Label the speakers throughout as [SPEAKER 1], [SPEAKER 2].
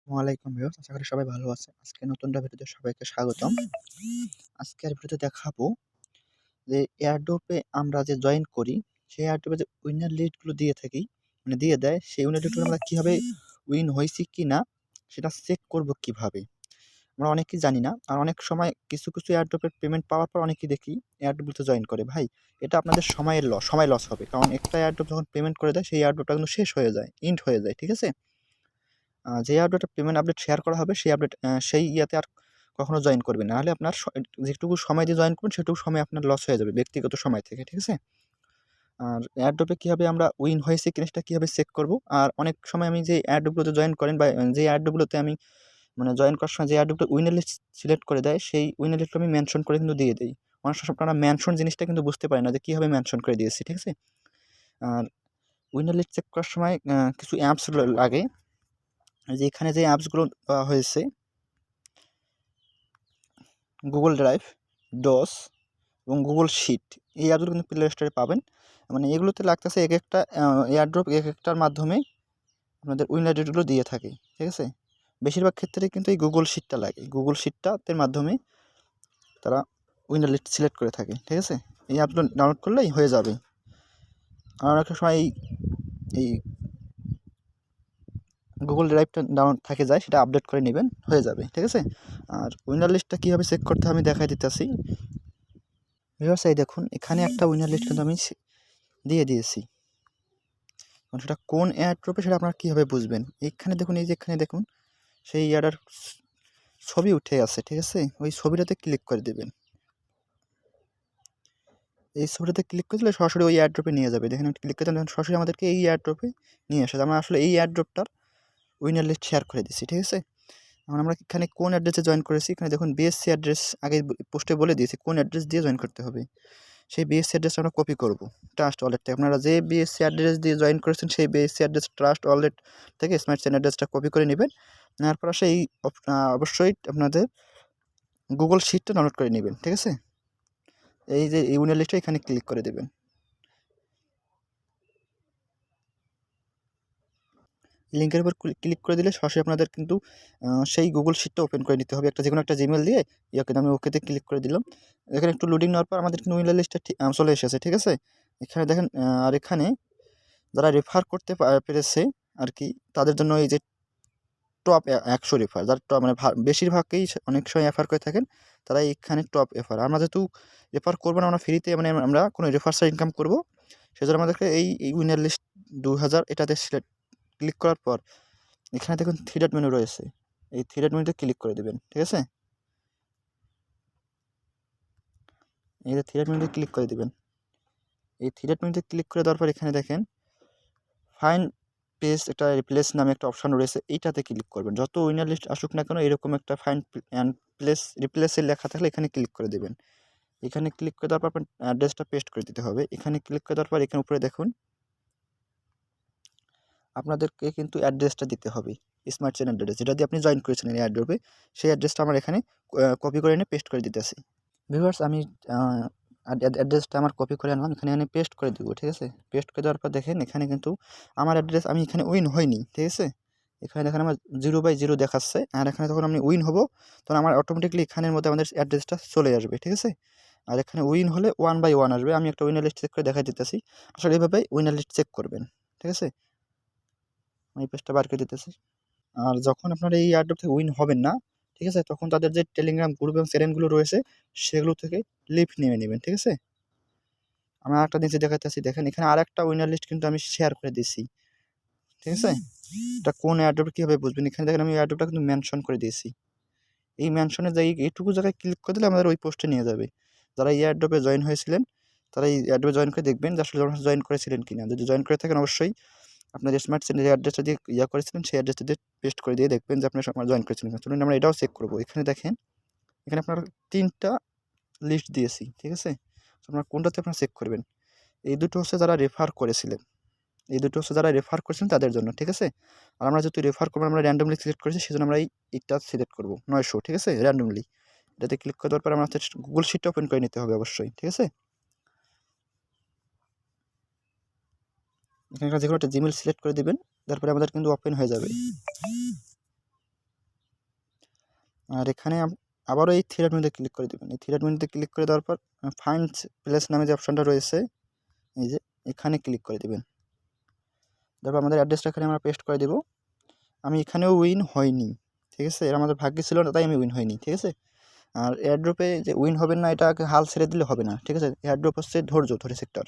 [SPEAKER 1] ওয়ালাইকুম ভিউয়ার্স, আশা করি সবাই ভালো আছে। আজকে নতুন একটা ভিডিওতে সবাইকে স্বাগতম। আজকের ভিডিওতে দেখাবো যে এয়ারড্রপে আমরা যে জয়েন করি, সেই এয়ারড্রপে যে উইনার লিস্ট গুলো দিয়ে থাকি, মানে দিয়ে দেয়, সেই উইনার লিস্ট গুলো আমরা কিভাবে উইন হয়েছি কিনা সেটা চেক করব কিভাবে। আমরা অনেকেই জানি না, আর অনেক সময় কিছু এয়ারড্রপের পেমেন্ট পাওয়ার পর অনেকেই দেখি এয়ারড্রপগুলোতে জয়েন করে। ভাই, এটা আপনাদের সময় লস হবে, কারণ একটা এয়ারড্রপ যখন পেমেন্ট করে দেয় সেই এয়ারড্রপটা কিন্তু শেষ হয়ে যায়, ইন্ড হয়ে যায়, ঠিক আছে? যে আপডেটে পেমেন্ট আপডেট শেয়ার করা হবে সেই আপডেট সেই ইয়াতে আর কখনো জয়েন করবেন না। নাহলে আপনার যেটুকু সময় দিয়ে জয়েন করবেন সেটুকু সময় আপনার লস হয়ে যাবে ব্যক্তিগত সময় থেকে, ঠিক আছে? আর এয়ারড্রপে কীভাবে আমরা উইন হয়েছে কিনা সেটা কীভাবে চেক করব। আর অনেক সময় আমি যে এয়ারড্রপগুলোতে জয়েন করেন বা যে এয়ারড্রপগুলোতে আমি মানে জয়েন করার সময় যে এয়ারড্রপটা উইনার লিস্ট সিলেক্ট করে দেয় সেই উইনার লিস্টটা আমি মেনশন করে কিন্তু দিয়ে দিই। অনেক সময় আপনারা মেনশন জিনিসটা কিন্তু বুঝতে পারেন না যে কীভাবে মেনশন করে দিয়েছি, ঠিক আছে? আর উইনার লিস্ট চেক করার সময় কিছু অ্যাপস লাগে। যে এখানে যে অ্যাপসগুলো দেওয়া হয়েছে, গুগল ড্রাইভ, ডস এবং গুগল শিট, এই অ্যাপগুলো কিন্তু প্লে স্টোরে পাবেন। মানে এগুলোতে লাগতেছে এক একটা এয়ারড্রপ এক একটার মাধ্যমে আপনাদের উইনার রেটগুলো দিয়ে থাকে, ঠিক আছে? বেশিরভাগ ক্ষেত্রে কিন্তু এই গুগল শিটটা লাগে, গুগল শিটটাতে মাধ্যমে তারা উইনার লিস্ট সিলেক্ট করে থাকে, ঠিক আছে? এই অ্যাপগুলো ডাউনলোড করলেই হয়ে যাবে। আর অনেক সময় এই গুগল ড্রাইভটা ডাউন থাকে যায়, সেটা আপডেট করে নেবেন, হয়ে যাবে, ঠিক আছে? আর উইনার লিস্টটা কীভাবে চেক করতে আমি দেখাই দিতেছি। ভিউয়ার্স, এই দেখুন এখানে একটা উইনার লিস্ট কিন্তু আমি দিয়ে দিয়েছি। সেটা কোন এয়ারড্রপে সেটা আপনারা কীভাবে বুঝবেন? এইখানে দেখুন, এই যে এখানে দেখুন সেই ইয়ারটার ছবি উঠে আছে, ঠিক আছে? ওই ছবিটাতে ক্লিক করে দেবেন। এই ছবিটাতে ক্লিক করে দিলে সরাসরি ওই এয়ারড্রপে নিয়ে যাবে। দেখেন ক্লিক করে দিলে সরাসরি আমাদেরকে এই এয়ারড্রপে নিয়ে আসে। আমরা আসলে এই এয়ারড্রপটার উইনার লিস্ট শেয়ার করে দিচ্ছি, ঠিক আছে? এখন আমরা এখানে কোন অ্যাড্রেসে জয়েন করেছি, এখানে দেখুন বিএসসি অ্যাড্রেস আগে পোস্টে বলে দিয়েছি কোন অ্যাড্রেস দিয়ে জয়েন করতে হবে। সেই বিএসসি অ্যাড্রেসটা আমরা কপি করব ট্রাস্ট ওয়ালেট থেকে। আপনারা যে বিএসসি অ্যাড্রেস দিয়ে জয়েন করেছেন সেই বিএসসি অ্যাড্রেস ট্রাস্ট ওয়ালেট থেকে স্মার্ট চেন অ্যাড্রেসটা কপি করে নেবেন। নেওয়ার পর সেই অবশ্যই আপনাদের গুগল শিটটা ডাউনলোড করে নেবেন, ঠিক আছে? এই যে ইউনিয়ন লিস্টটা এখানে ক্লিক করে দেবেন। লিঙ্কের উপর ক্লিক করে দিলে সরাসরি আপনাদের কিন্তু সেই গুগল শিটটা ওপেন করে নিতে হবে। যে কোনো একটা জিমেল দিয়ে ইয়াকে আমি ওকেতে ক্লিক করে দিলাম। এখানে একটু লোডিং নেওয়ার পর আমাদের কিন্তু উইনার লিস্টটা চলে এসেছে, ঠিক আছে? এখানে দেখেন, আর এখানে যারা রেফার করতে পেরেছে আর কি, তাদের জন্য এই যে টপ 100 রেফার, যারা টপ মানে বেশিরভাগই অনেক সময় রেফার করে থাকেন, তারা এখানে টপ রেফার। আমরা যেহেতু রেফার করবো না, আমরা ফ্রিতে মানে আমরা কোনো রেফার ছাড়া ইনকাম করবো, সেজন্য আমাদেরকে এই উইনার লিস্ট 2000 এটাতে ক্লিক করার পর এখানে দেখুন 3 ডট মেনু রয়েছে, এই 3 ডট মেনুতে ক্লিক করে দেবেন, ঠিক আছে? এই যে 3 ডট মেনুতে ক্লিক করে দেবেন। এই 3 ডট মেনুতে ক্লিক করে দেওয়ার পর এখানে দেখেন ফাইন পেজ একটা রিপ্লেস নামে একটা অপশন রয়েছে, এইটাতে ক্লিক করবেন। যত উইনার লিস্ট আসুক না কেন এরকম একটা ফাইন অ্যান্ড রিপ্লেসের লেখা থাকলে এখানে ক্লিক করে দেবেন। এখানে ক্লিক করে দেওয়ার পর আপনার অ্যাড্রেসটা পেস্ট করে দিতে হবে। এখানে ক্লিক করে দেওয়ার পর এখানে উপরে দেখুন আপনাদেরকে কিন্তু অ্যাড্রেসটা দিতে হবে, স্মার্ট চেন অ্যাড্রেস যেটা দিয়ে আপনি জয়েন করেছিলেন এই এয়ারড্রপে, সেই অ্যাড্রেসটা আমার এখানে কপি করে এনে পেস্ট করে দিতেছি। ভিউয়ার্স, আমি অ্যাড্রেসটা আমার কপি করে আনলাম, এখানে পেস্ট করে দেবো, ঠিক আছে? পেস্ট করে দেওয়ার পর দেখেন এখানে কিন্তু আমার অ্যাড্রেস, আমি এখানে উইন হয়নি, ঠিক আছে? এখানে দেখেন আমার 0/0 দেখাচ্ছে। আর এখানে যখন আমি উইন হব তখন আমার অটোমেটিকলি এখানের মধ্যে আমাদের অ্যাড্রেসটা চলে আসবে, ঠিক আছে? আর এখানে উইন হলে 1/1 আসবে। আমি একটা উইনার লিস্ট চেক করে দেখাই দিতেছি। আসলে এইভাবে উইনার লিস্ট চেক করবেন, ঠিক আছে? আমি পেজটা বার করে দিতেছি। আর যখন আপনারা এই এয়ারড্রপ থেকে উইন হবেন না, ঠিক আছে, তখন তাদের যে টেলিগ্রাম গ্রুপ এবং চ্যানেলগুলো রয়েছে সেগুলো থেকে লিফট নিয়ে নেবেন, ঠিক আছে? আমি আরেকটা নিচে দেখাইতেছি, দেখেন এখানে আরেকটা উইনার লিস্ট কিন্তু আমি শেয়ার করে দিয়েছি, ঠিক আছে? এটা কোন এয়ারড্রপে কীভাবে বুঝবেন? এখানে দেখেন আমি এয়ারড্রপটা কিন্তু মেনশন করে দিয়েছি। এই মেনশনের জায়গায় এইটুকু জায়গায় ক্লিক করে দিলে আমাদের ওই পোস্টে নিয়ে যাবে। যারা এই এয়ারড্রপে জয়েন হয়েছিলেন তারা এই এয়ারড্রপে জয়েন করে দেখবেন যে আসলে জয়েন করেছিলেন কিনা। যদি জয়েন করে থাকেন অবশ্যই আপনার স্মার্ট চেনের যে অ্যাড্রেসটা দিয়ে করেছিলেন সেই অ্যাড্রেসটা দিয়ে পেস্ট করে দিয়ে দেখবেন যে আপনার জয়েন করেছিলেন। চলুন আমরা এটাও চেক করবো। এখানে দেখেন, এখানে আপনার 3টা লিস্ট দিয়েছি, ঠিক আছে? আপনার কোনটাতে আপনারা চেক করবেন? এই দুটো হচ্ছে যারা রেফার করেছিলেন, এই দুটো হচ্ছে যারা রেফার করেছেন তাদের জন্য, ঠিক আছে? আর আমরা যেহেতু রেফার করবো, আমরা র্যান্ডমলি সিলেক্ট করেছি, সেজন্য আমরা এইটা সিলেক্ট করবো 900, ঠিক আছে? র্যান্ডমলি এটাতে ক্লিক করে দেওয়ার পর আমরা গুগল শিটটা ওপেন করে নিতে হবে অবশ্যই, ঠিক আছে? এখানে যে কোনো একটা জিমেল সিলেক্ট করে দেবেন, তারপরে আমাদের কিন্তু ওপেন হয়ে যাবে। আর এখানে আবারও এই থ্রি ডট মেনুতে ক্লিক করে দেবেন। এই থ্রি ডট মেনুতে ক্লিক করে দেওয়ার পর ফাইন্ড প্লেস নামে যে অপশনটা রয়েছে এই যে এখানে ক্লিক করে দেবেন। তারপর আমাদের অ্যাড্রেসটা এখানে আমরা পেস্ট করে দেবো। আমি এখানেও উইন হয়নি, ঠিক আছে, এর আমাদের ভাগ্যে ছিল না তাই আমি উইন হয়নি, ঠিক আছে। আর এয়ারড্রপে যে উইন হবেন না এটাকে হাল ছেড়ে দিলে হবে না, ঠিক আছে। এয়ারড্রপ হচ্ছে ধৈর্য ধরে সেক্টর,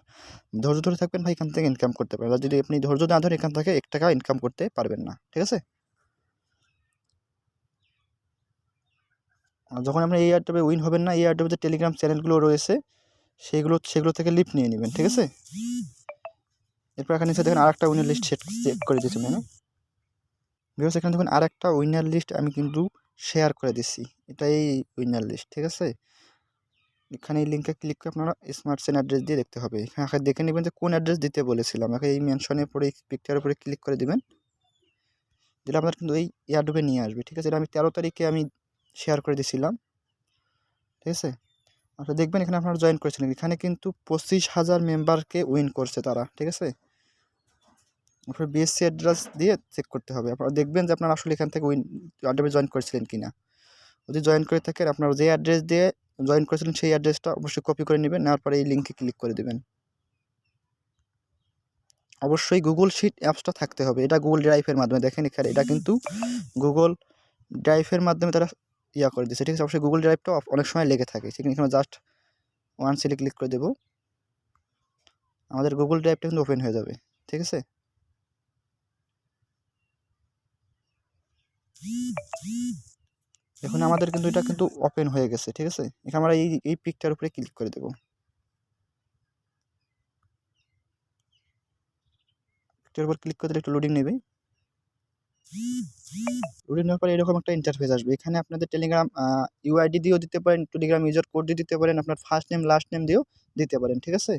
[SPEAKER 1] ধৈর্য ধরে থাকবেন ভাই, এখান থেকে ইনকাম করতে পারবেন। আর যদি আপনি ধৈর্য না ধরে এখান থেকে 1 টাকা ইনকাম করতে পারবেন না, ঠিক আছে। আর যখন আপনি এই এয়ারড্রপে উইন হবেন না, এই এয়ারড্রপে যে টেলিগ্রাম চ্যানেলগুলো রয়েছে সেগুলো থেকে লিফট নিয়ে নেবেন, ঠিক আছে। এরপর এখানে এসে দেখেন আরেকটা উইনার লিস্ট চেক করে দিয়েছি আমি। ভিউয়ার্স এখানে দেখুন আরেকটা উইনার লিস্ট আমি কিন্তু শেয়ার করে দিচ্ছি, এটাই উইনার লিস্ট, ঠিক আছে। এখানে এই লিঙ্কে ক্লিক করে আপনারা স্মার্ট চেন অ্যাড্রেস দিয়ে দেখতে হবে। এখানে দেখে নেবেন যে কোন অ্যাড্রেস দিতে বলেছিলাম, আমাকে এই মেনশনের পরে এই পিকচারের উপরে ক্লিক করে দিবেন, দিলে আপনার কিন্তু এই এয়ারড্রপে নিয়ে আসবে, ঠিক আছে। এটা আমি 13 তারিখে আমি শেয়ার করে দিয়েছিলাম, ঠিক আছে। আপনারা দেখবেন এখানে আপনারা জয়েন করেছিলেন, এখানে কিন্তু 25,000 মেম্বারকে উইন করছে তারা, ঠিক আছে। আপনার বিএসসি অ্যাড্রেস দিয়ে চেক করতে হবে, আপনারা দেখবেন যে আপনারা আসলে এখান থেকে উইন এয়ারড্রপে জয়েন করেছিলেন কিনা। যদি জয়েন করে থাকেন আপনারা যে অ্যাড্রেস দিয়ে জয়েন করেছিলেন সেই অ্যাড্রেসটা অবশ্যই কপি করে নেবেন, নেওয়ার পরে এই লিঙ্কে ক্লিক করে দেবেন। অবশ্যই গুগল শিট অ্যাপসটা থাকতে হবে, এটা গুগল ড্রাইভের মাধ্যমে, দেখেন এখানে এটা কিন্তু গুগল ড্রাইভের মাধ্যমে তারা করে দিচ্ছে, ঠিক আছে। অবশ্যই গুগল ড্রাইভটা অনেক সময় লেগে থাকে, সেখানে এখানে জাস্ট ওয়ান সিলে ক্লিক করে দেবো, আমাদের গুগল ড্রাইভটা কিন্তু ওপেন হয়ে যাবে, ঠিক আছে। এখন আমাদের কিন্তু এটা কিন্তু ওপেন হয়ে গেছে, ঠিক আছে। এখানে আমরা এই পিকটার উপরে ক্লিক করে দেবো, পিকটার উপর ক্লিক করে দিলে একটু লোডিং নেবে। লোডিং নেওয়ার পরে এরকম একটা ইন্টারফেস আসবে, এখানে আপনাদের টেলিগ্রাম ইউআইডি দিয়েও দিতে পারেন, টেলিগ্রাম ইউজার কোড দিয়ে দিতে পারেন, আপনার ফার্স্ট নেম লাস্ট নেম দিয়েও দিতে পারেন, ঠিক আছে।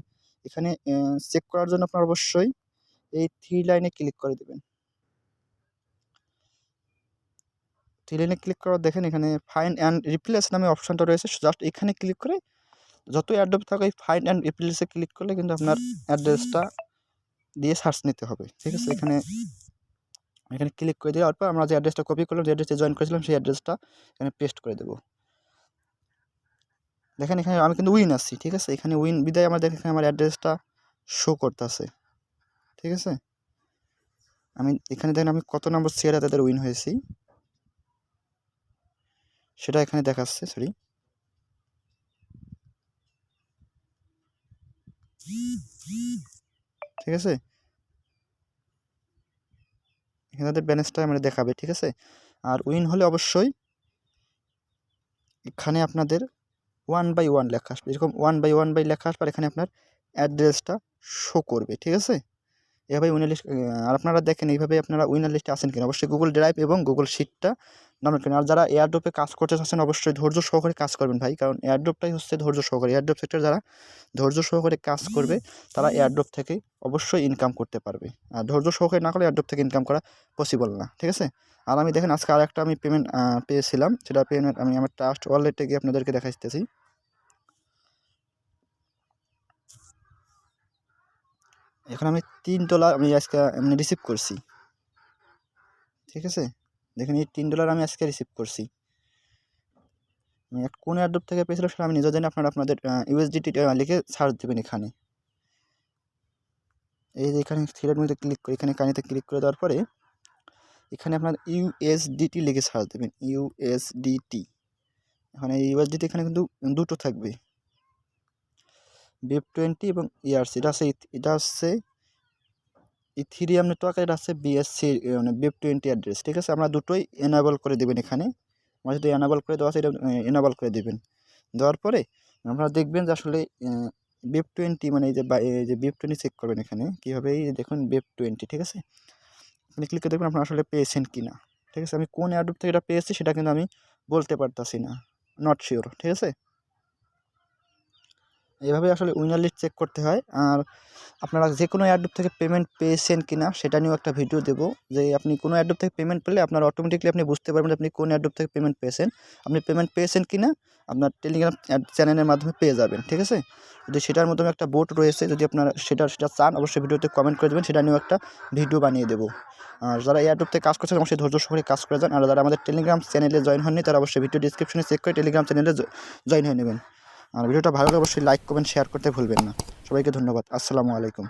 [SPEAKER 1] এখানে চেক করার জন্য আপনার অবশ্যই এই 3 লাইনে ক্লিক করে দেবেন। 3 লাইনে ক্লিক করার দেখেন এখানে ফাইন্ড অ্যান্ড রিপ্লেস নামে অপশনটা রয়েছে, জাস্ট এখানে ক্লিক করে যত অ্যাড্রপ থাকে এই ফাইন্ড অ্যান্ড রিপ্লেসে ক্লিক করলে কিন্তু আপনার অ্যাড্রেসটা দিয়ে সার্চ নিতে হবে, ঠিক আছে। এখানে ক্লিক করে দেওয়ার পর আমরা যে অ্যাড্রেসটা কপি করলাম, যে অ্যাড্রেসে জয়েন করেছিলাম সেই অ্যাড্রেসটা এখানে পেস্ট করে দেবো। দেখেন এখানে আমি কিন্তু উইন আসছি, ঠিক আছে। এখানে উইন বিদায় আমার দেখেন আমার অ্যাড্রেসটা শো করতেছে, ঠিক আছে। আমি এখানে দেখেন আমি কত নম্বর শেয়ারে তাদের উইন হয়েছি সেটা এখানে দেখাচ্ছে, সরি। ঠিক আছে, এখানে তাদের ব্যালেন্সটা আমরা দেখাবে, ঠিক আছে। আর উইন হলে অবশ্যই এখানে আপনাদের 1/1 লেখা আসবে, এরকম 1/1 লেখা আসবে, আর এখানে আপনার অ্যাড্রেসটা শো করবে, ঠিক আছে। এভাবে উইনার লিস্ট। আর আপনারা দেখেন এইভাবে আপনারা উইনার লিস্টে আসেন কিনা, অবশ্যই গুগল ড্রাইভ এবং গুগল শিটটা ডাউনলোড করেন। আর যারা এয়ারড্রপে কাজ করতে চাচ্ছেন অবশ্যই ধৈর্য সহকারে কাজ করবেন ভাই, কারণ এয়ারড্রপটাই হচ্ছে ধৈর্য সহকারে, এয়ারড্রপ সেক্টর যারা ধৈর্য সহকারে কাজ করবে তারা এয়ারড্রপ থেকে অবশ্যই ইনকাম করতে পারবে। আর ধৈর্য সহকারে না করলে এয়ারড্রপ থেকে ইনকাম করা পসিবল না, ঠিক আছে। আর আমি দেখেন আজকে আরেকটা আমি পেমেন্ট পেয়েছিলাম, সেটা পেমেন্ট আমি আমার ট্রাস্ট ওয়ালেটে গিয়ে আপনাদেরকে দেখাইতেছি। এখন আমি $3 আমি আজকে রিসিভ করছি, ঠিক আছে। দেখেন এই $3 আমি আজকে রিসিভ করছি। কোন এয়ারড্রপ থেকে পেয়েছিলাম সেটা আমি নিজে জানি, আপনারা আপনাদের ইউএসডিটি লিখে সার্চ দেবেন এখানে। এই যে এখানে থ্রিডের মধ্যে ক্লিক করে এখানে কানিতে ক্লিক করে দেওয়ার পরে এখানে আপনার ইউএসডিটি লিখে সার্চ দেবেন, ইউএসডিটি। এখন এই ইউএসডিটি এখানে কিন্তু দুটো থাকবে, BF20 এবং ERC। এটা হচ্ছে ইথিরিয়াম নেটওয়ার্ক, এটা আছে বিএসসি মানে BF20 অ্যাড্রেস, ঠিক আছে। আমরা দুটোই এনাবল করে দেবেন এখানে, আমার যদি এনাবল করে দেওয়া আছে এটা এনাবল করে দেবেন। দেওয়ার পরে আপনারা দেখবেন যে আসলে BF20 মানে এই যে BF20 চেক করবেন এখানে কীভাবে, এই দেখুন BF20, ঠিক আছে। আপনি ক্লিক করে দেখবেন আপনারা আসলে পেয়েছেন কি না, ঠিক আছে। আমি কোন এয়ারড্রপ থেকে এটা পেয়েছি সেটা কিন্তু আমি বলতে পারতাছি না, নট শিওর, ঠিক আছে। এইভাবে আসলে উইনার লিস্ট চেক করতে হয়। আর আপনারা যে কোনো এয়ারড্রপ থেকে পেমেন্ট পেয়েছেন কিনা সেটা নিয়েও একটা ভিডিও দেবো, যে আপনি কোনো এয়ারড্রপ থেকে পেমেন্ট পেলে আপনার অটোমেটিকলি আপনি বুঝতে পারবেন যে আপনি কোন এয়ারড্রপ থেকে পেমেন্ট পেয়েছেন। আপনি পেমেন্ট পেয়েছেন কিনা আপনার টেলিগ্রাম চ্যানেলের মাধ্যমে পেয়ে যাবেন, ঠিক আছে। যদি সেটার মাধ্যমে একটা বোট রয়েছে, যদি আপনারা সেটা চান অবশ্যই ভিডিওতে কমেন্ট করে দেবেন, সেটা নিয়েও একটা ভিডিও বানিয়ে দেবো। আর যারা এয়ারড্রপ থেকে কাজ করছেন অবশ্যই ধৈর্য সহকারে কাজ করে যান। আর যারা আমাদের টেলিগ্রাম চ্যানেলে জয়েন হননি তারা অবশ্যই ভিডিও ডিসক্রিপশনে চেক করে টেলিগ্রাম চ্যানেলে জয়েন হয়ে নেবেন। আর ভিডিওটা ভালো লাগলে অবশ্যই লাইক কমেন্ট শেয়ার করতে ভুলবেন না। সবাইকে ধন্যবাদ। আসসালামু আলাইকুম।